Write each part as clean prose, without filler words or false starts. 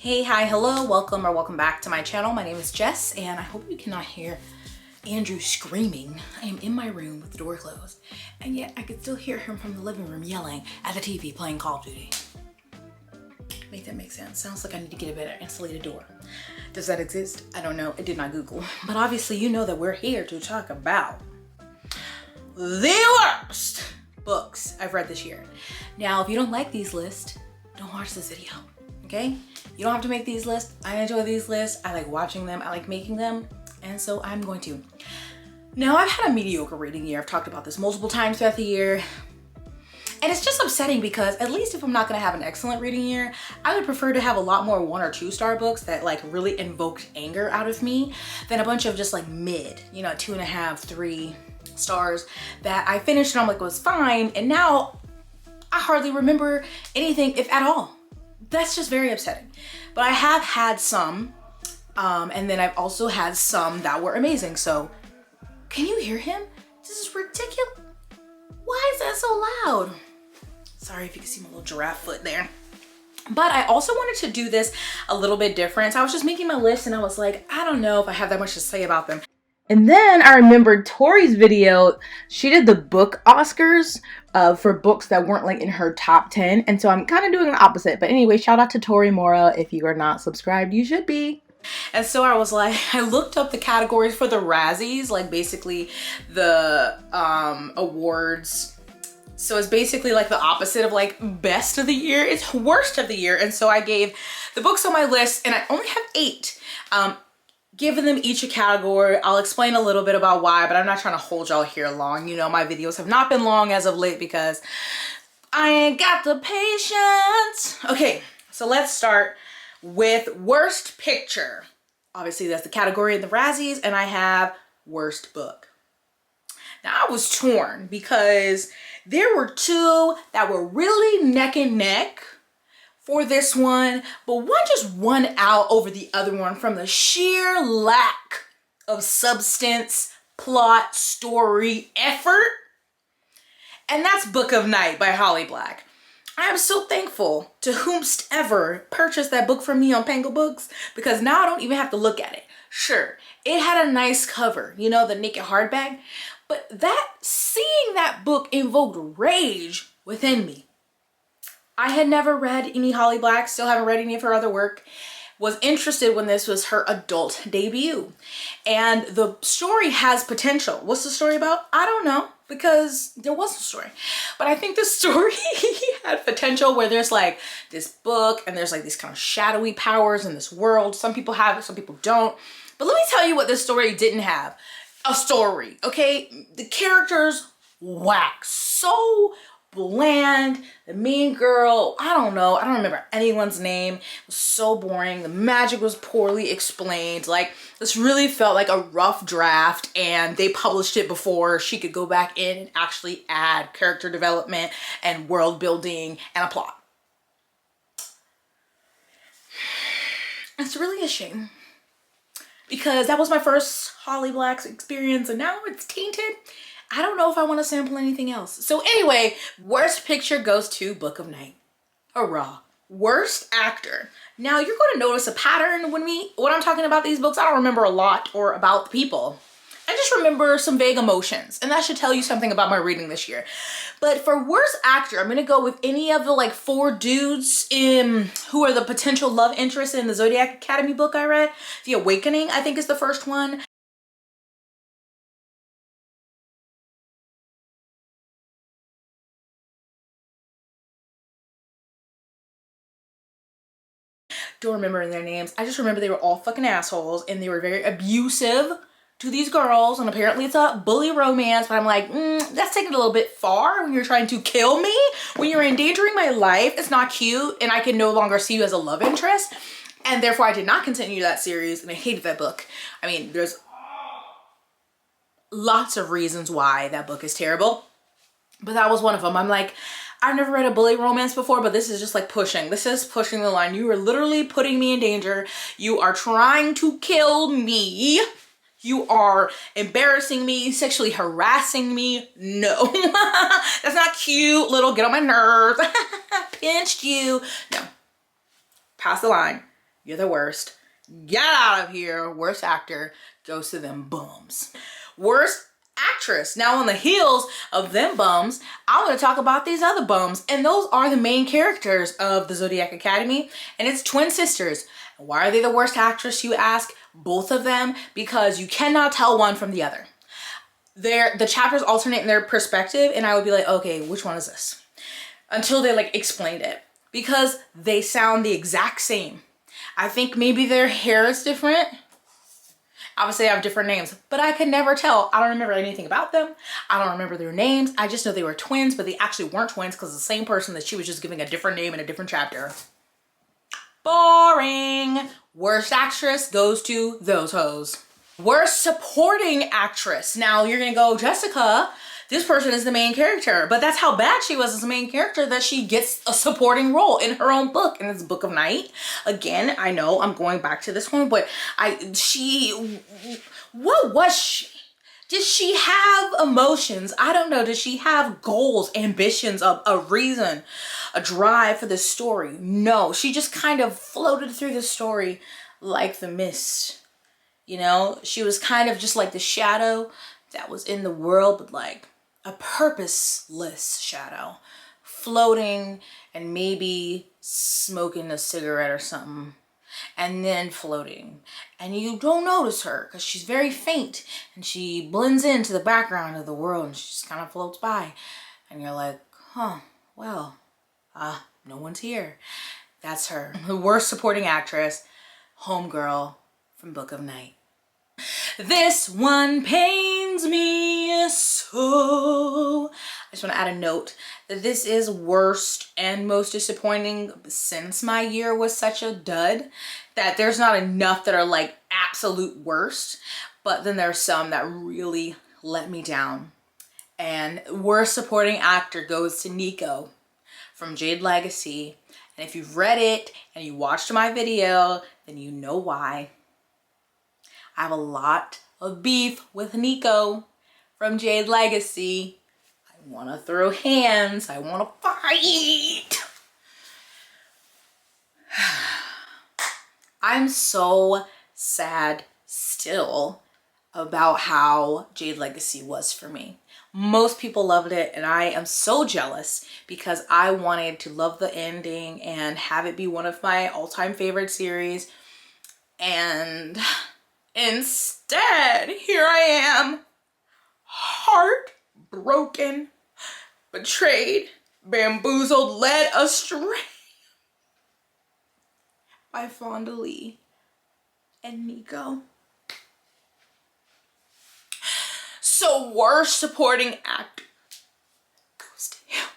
Hey, hi, hello, welcome back to my channel. My name is Jess and I hope you cannot hear Andrew screaming. I am in my room with the door closed and yet I could still hear him from the living room yelling at the TV playing Call of Duty. Make that make sense? Sounds like I need to get a better insulated door. Does that exist? I don't know, I did not Google. But obviously you know that we're here to talk about the worst books I've read this year. Now, if you don't like these lists, don't watch this video, okay? You don't have to make these lists. I enjoy these lists. I like watching them. I like making them. And so I'm going to. Now, I've had a mediocre reading year. I've talked about this multiple times throughout the year. And it's just upsetting because at least if I'm not gonna have an excellent reading year, I would prefer to have a lot more 1 or 2 star books that like really invoked anger out of me than a bunch of just like mid, you know, 2.5, 3 stars that I finished and I'm like, was fine. And now I hardly remember anything, if at all. That's just very upsetting. But I have had some, and then I've also had some that were amazing. So, can you hear him? This is ridiculous. Why is that so loud? Sorry if you can see my little giraffe foot there. But I also wanted to do this a little bit different. So I was just making my list and I was like, I don't know if I have that much to say about them. And then I remembered Tori's video. She did the book Oscars for books that weren't like in her top 10. And so I'm kind of doing the opposite. But anyway, shout out to Tori Mora. If you are not subscribed, you should be. And so I was like, I looked up the categories for the Razzies, like basically the awards. So it's basically like the opposite of like best of the year. It's worst of the year. And so I gave the books on my list and I only have 8. Giving them each a category. I'll explain a little bit about why, but I'm not trying to hold y'all here long. You know, my videos have not been long as of late because I ain't got the patience. Okay, so let's start with worst picture. Obviously that's the category in the Razzies and I have worst book. Now I was torn because there were 2 that were really neck and neck for this one, but one just won out over the other one from the sheer lack of substance, plot, story, effort. And that's Book of Night by Holly Black. I am so thankful to whomst ever purchased that book from me on Pango Books because now I don't even have to look at it. Sure, it had a nice cover, you know, the naked hardback, but seeing that book invoked rage within me. I had never read any Holly Black, still haven't read any of her other work, was interested when this was her adult debut. And the story has potential. What's the story about? I don't know because there wasn't a story. But I think the story had potential where there's like this book and there's like these kind of shadowy powers in this world. Some people have it, some people don't. But let me tell you what this story didn't have. A story, okay? The characters whack. So bland. The mean girl, I don't know, I don't remember anyone's name. It was so boring. The magic was poorly explained. Like, this really felt like a rough draft and they published it before she could go back in and actually add character development and world building and a plot. It's really a shame because that was my first Holly Black's experience and now it's tainted. I don't know if I want to sample anything else. So anyway, worst picture goes to Book of Night. Hurrah. Worst actor. Now you're going to notice a pattern when I'm talking about these books. I don't remember a lot or about the people. I just remember some vague emotions and that should tell you something about my reading this year. But for worst actor, I'm going to go with any of the like 4 dudes who are the potential love interests in the Zodiac Academy book I read. The Awakening, I think is the first one. Don't remember their names. I just remember they were all fucking assholes and they were very abusive to these girls and apparently it's a bully romance, but I'm like, that's taking it a little bit far when you're trying to kill me, when you're endangering my life. It's not cute and I can no longer see you as a love interest and therefore I did not continue that series and I hated that book. I mean, there's lots of reasons why that book is terrible, but that was one of them. I'm like, I've never read a bully romance before, but this is just like pushing. This is pushing the line. You are literally putting me in danger. You are trying to kill me. You are embarrassing me, sexually harassing me. No, that's not cute. Little get on my nerves. Pinched you. No, pass the line. you're the worst. Get out of here. Worst actor goes to them bums. Worst actress. Now on the heels of them bums, I'm going to talk about these other bums, and those are the main characters of the Zodiac Academy, and it's twin sisters. Why are they the worst actress, you ask? Both of them, because you cannot tell one from the other. The chapters alternate in their perspective, and I would be like, okay, which one is this? Until they like explained it, because they sound the exact same. I think maybe their hair is different. Obviously they have different names, but I could never tell. I don't remember anything about them. I don't remember their names. I just know they were twins, but they actually weren't twins because the same person that she was just giving a different name in a different chapter. Boring. Worst actress goes to those hoes. Worst supporting actress. Now you're gonna go, Jessica, this person is the main character, but that's how bad she was as a main character that she gets a supporting role in her own book, in this Book of Night. Again, I know I'm going back to this one, but what was she? Did she have emotions? I don't know. Did she have goals, ambitions, a reason, a drive for the story? No, she just kind of floated through the story like the mist. You know, she was kind of just like the shadow that was in the world, but like a purposeless shadow, floating and maybe smoking a cigarette or something, and then floating. And you don't notice her because she's very faint and she blends into the background of the world and she just kind of floats by. And you're like, huh, well, no one's here. That's her. The worst supporting actress, homegirl from Book of Night. This one pains me so. I just want to add a note that this is worst and most disappointing since my year was such a dud that there's not enough that are like absolute worst, but then there's some that really let me down. And worst supporting actor goes to Nico from Jade Legacy. And if you've read it and you watched my video, then you know why. I have a lot of beef with Nico from Jade Legacy. I want to throw hands. I want to fight. I'm so sad still about how Jade Legacy was for me. Most people loved it and I am so jealous because I wanted to love the ending and have it be one of my all-time favorite series. And instead, here I am, heartbroken, betrayed, bamboozled, led astray by Fonda Lee and Nico. So worst supporting actor goes to him.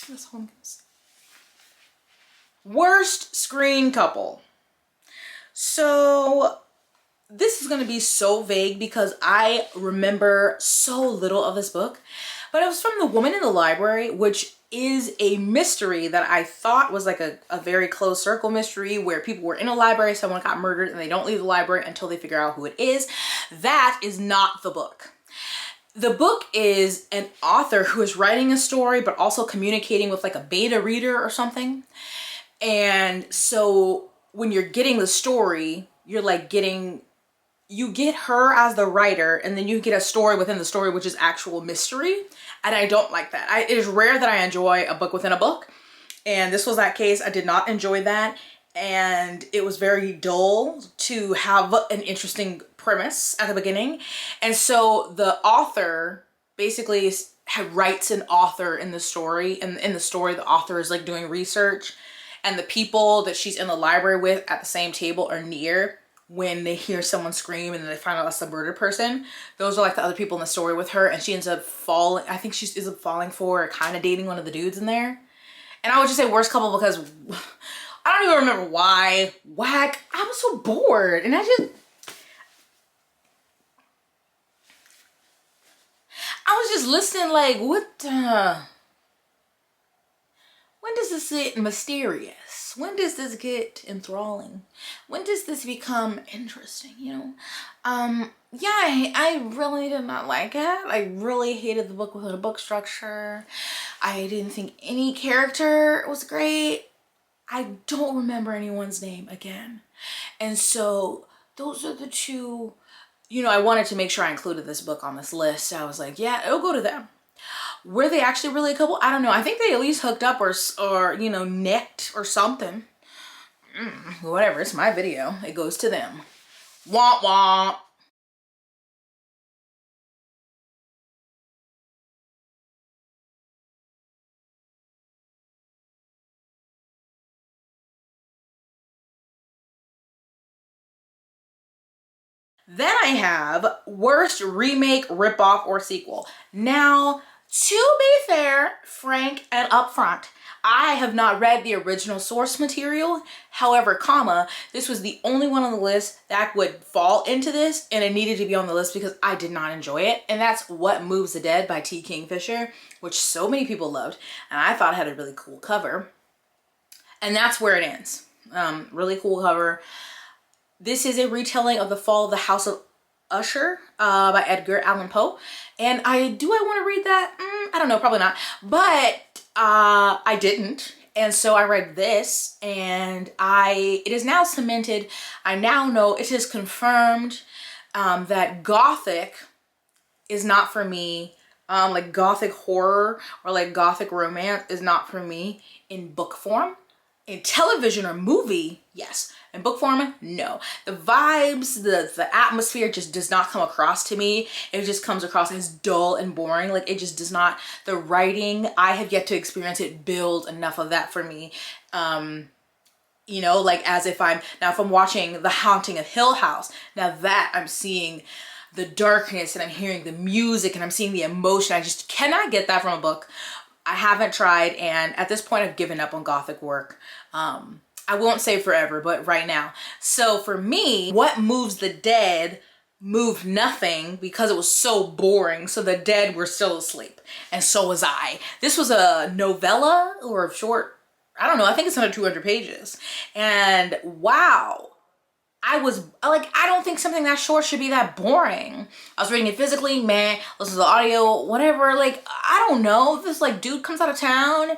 That's all I'm gonna say. Worst screen couple. So this is going to be so vague because I remember so little of this book, but it was from The Woman in the Library, which is a mystery that I thought was like a very closed circle mystery where people were in a library, someone got murdered, and they don't leave the library until they figure out who it is. That is not the book. The book is an author who is writing a story, but also communicating with like a beta reader or something. And so when you're getting the story, you're like you get her as the writer and then you get a story within the story, which is actual mystery. And I don't like that. It is rare that I enjoy a book within a book. And this was that case. I did not enjoy that. And it was very dull to have an interesting premise at the beginning. And so the author basically writes an author in the story. And in the story, the author is like doing research. And the people that she's in the library with at the same table are near when they hear someone scream and then they find out that's the murdered person. Those are like the other people in the story with her, and she ends up falling, I think she ends up falling for or kind of dating one of the dudes in there. And I would just say worst couple because I don't even remember why. Whack. I was so bored and I was just listening like, what the... When does this get mysterious? When does this get enthralling? When does this become interesting, you know? Yeah, I really did not like it. I really hated the book without a book structure. I didn't think any character was great. I don't remember anyone's name again. And so those are the two, you know, I wanted to make sure I included this book on this list. I was like, yeah, it'll go to them. Were they actually really a couple? I don't know. I think they at least hooked up or you know, necked or something. Whatever, it's my video. It goes to them. Womp womp. Then I have worst remake, ripoff, or sequel. Now, to be fair, frank, and upfront, I have not read the original source material. However, comma, this was the only one on the list that would fall into this, and it needed to be on the list because I did not enjoy it. And that's What Moves the Dead by T. Kingfisher, which so many people loved, and I thought had a really cool cover. And that's where it ends. Really cool cover. This is a retelling of The Fall of the House of Usher by Edgar Allan Poe. And I want to read that? I don't know, probably not. But I didn't. And so I read this, and it is now cemented. I now know, it is confirmed that Gothic is not for me. Like Gothic horror or like Gothic romance is not for me in book form. In television or movie, yes. In book form, no. The vibes, the atmosphere just does not come across to me. It just comes across as dull and boring. Like, it just does not. The writing, I have yet to experience it build enough of that for me. You know, like as if if I'm watching The Haunting of Hill House, now that I'm seeing the darkness and I'm hearing the music and I'm seeing the emotion. I just cannot get that from a book. I haven't tried, and at this point I've given up on Gothic work. I won't say forever, but right now. So for me, What Moves the Dead moved nothing because it was so boring. So the dead were still asleep, and so was I. This was a novella or a short, I don't know, I think it's under 200 pages. And wow. I was like, I don't think something that short should be that boring. I was reading it physically, man, listen to the audio, whatever. Like, I don't know. This like dude comes out of town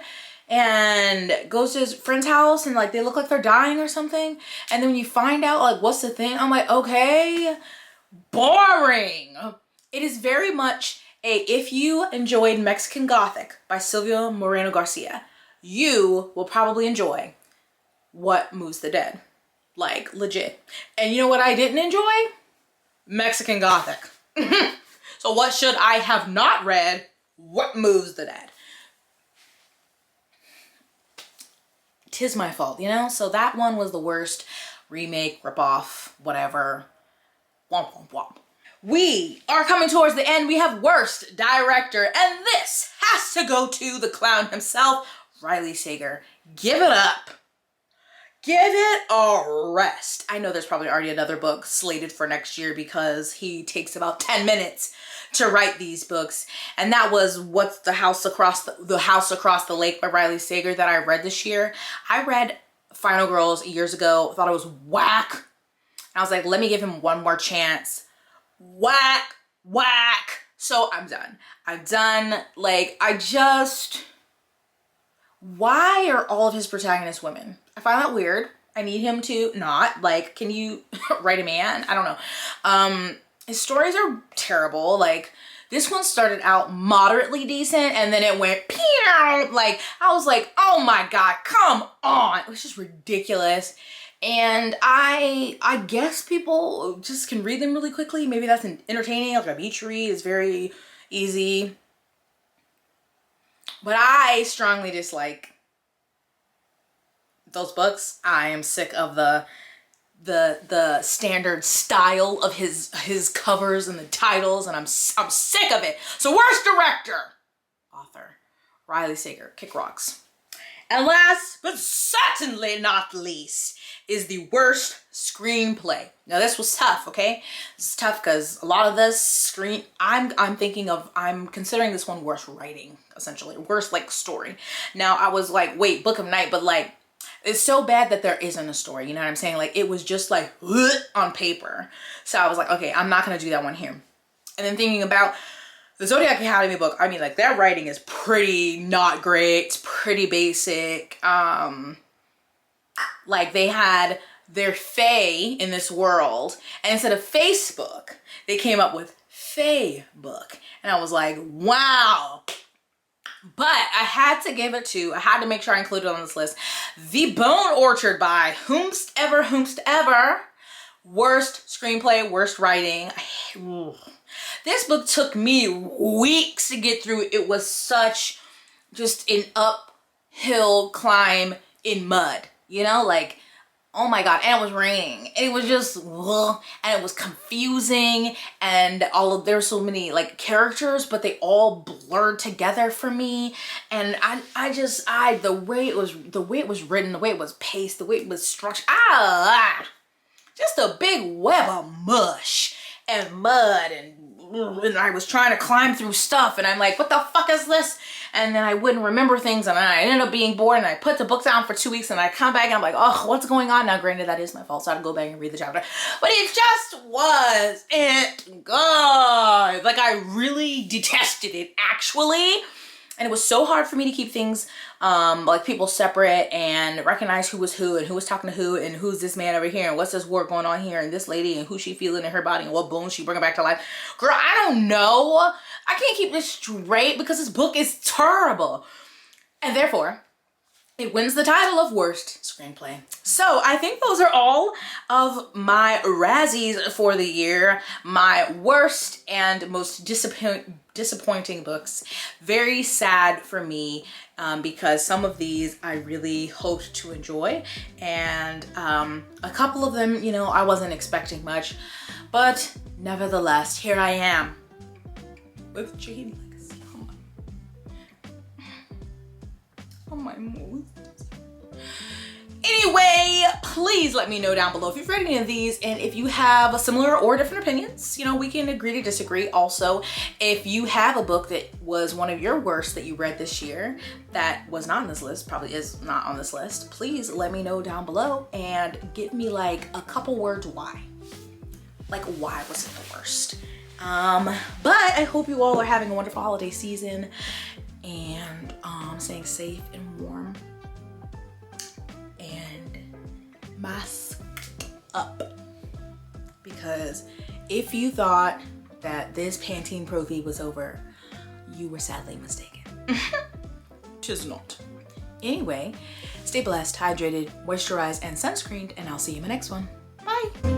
and goes to his friend's house and like they look like they're dying or something. And then when you find out like what's the thing, I'm like, okay, boring. It is very much if you enjoyed Mexican Gothic by Silvia Moreno Garcia, you will probably enjoy What Moves the Dead. Like, legit. And you know what I didn't enjoy? Mexican Gothic. So what should I have not read? What Moves the Dead. 'Tis my fault, you know? So that one was the worst. Remake, ripoff, whatever. Womp, womp, womp. We are coming towards the end. We have worst director. And this has to go to the clown himself, Riley Sager. Give it up. Give it a rest. I know there's probably already another book slated for next year because he takes about 10 minutes to write these books. And that was What's the House Across the House Across the Lake by Riley Sager that I read this year. I read Final Girls years ago, thought it was whack. And I was like, let me give him one more chance. Whack, whack. So I'm done. I'm done. Like, why are all of his protagonists women? I find that weird. I need him to not. Like, can you write a man? I don't know. His stories are terrible. Like, this one started out moderately decent and then it went pew. Like, I was like, oh my God, come on. It was just ridiculous. And I guess people just can read them really quickly. Maybe that's entertaining. Like, a beach read is very easy. But I strongly dislike those books. I am sick of the standard style of his covers and the titles, and I'm sick of it. So worst director, author, Riley Sager, kick rocks. And last but certainly not least is the worst screenplay. Now this was tough, okay? This is tough because a lot of this I'm considering this one worst writing, essentially. Worst like story. Now I was like, wait, Book of Night, but like it's so bad that there isn't a story, you know what I'm saying? Like it was just like on paper. So I was like, okay, I'm not gonna do that one here. And then thinking about the Zodiac Academy book, I mean, like, their writing is pretty not great. It's pretty basic. Like they had their fae in this world, and instead of Facebook, they came up with Fae-book. And I was like, wow. But I had to make sure I included it on this list, The Bone Orchard by whomstever. Worst screenplay, worst writing. This book took me weeks to get through. It was such just an uphill climb in mud, you know, like, oh my God. And it was raining, and it was just, and it was confusing, and there's so many like characters, but they all blurred together for me. And the way it was written, the way it was paced, the way it was structured, just a big web of mush and mud, and I was trying to climb through stuff, and I'm like, what the fuck is this? And then I wouldn't remember things, and then I ended up being bored, and I put the book down for 2 weeks, and I come back and I'm like, oh, what's going on? Now granted, that is my fault, so I had to go back and read the chapter, but it just wasn't good. Like, I really detested it, actually. And it was so hard for me to keep things like people separate and recognize who was who and who was talking to who and who's this man over here and what's this war going on here and this lady and who she feeling in her body and what bones she bringing back to life. Girl, I don't know. I can't keep this straight because this book is terrible. And therefore, it wins the title of worst screenplay. So I think those are all of my Razzies for the year. My worst and most disappointing books. Very sad for me because some of these I really hoped to enjoy, and a couple of them, you know, I wasn't expecting much, but nevertheless, here I am with Jane Legacy on my mood. Anyway, please let me know down below if you've read any of these, and if you have similar or different opinions, you know, we can agree to disagree. Also, if you have a book that was one of your worst that you read this year that was not on this list, probably is not on this list, please let me know down below and give me like a couple words why. Like, why was it the worst? But I hope you all are having a wonderful holiday season and staying safe and warm. Mask up, because if you thought that this Pantene Pro-V was over, you were sadly mistaken. 'Tis not. Anyway, stay blessed, hydrated, moisturized, and sunscreened, and I'll see you in my next one. Bye.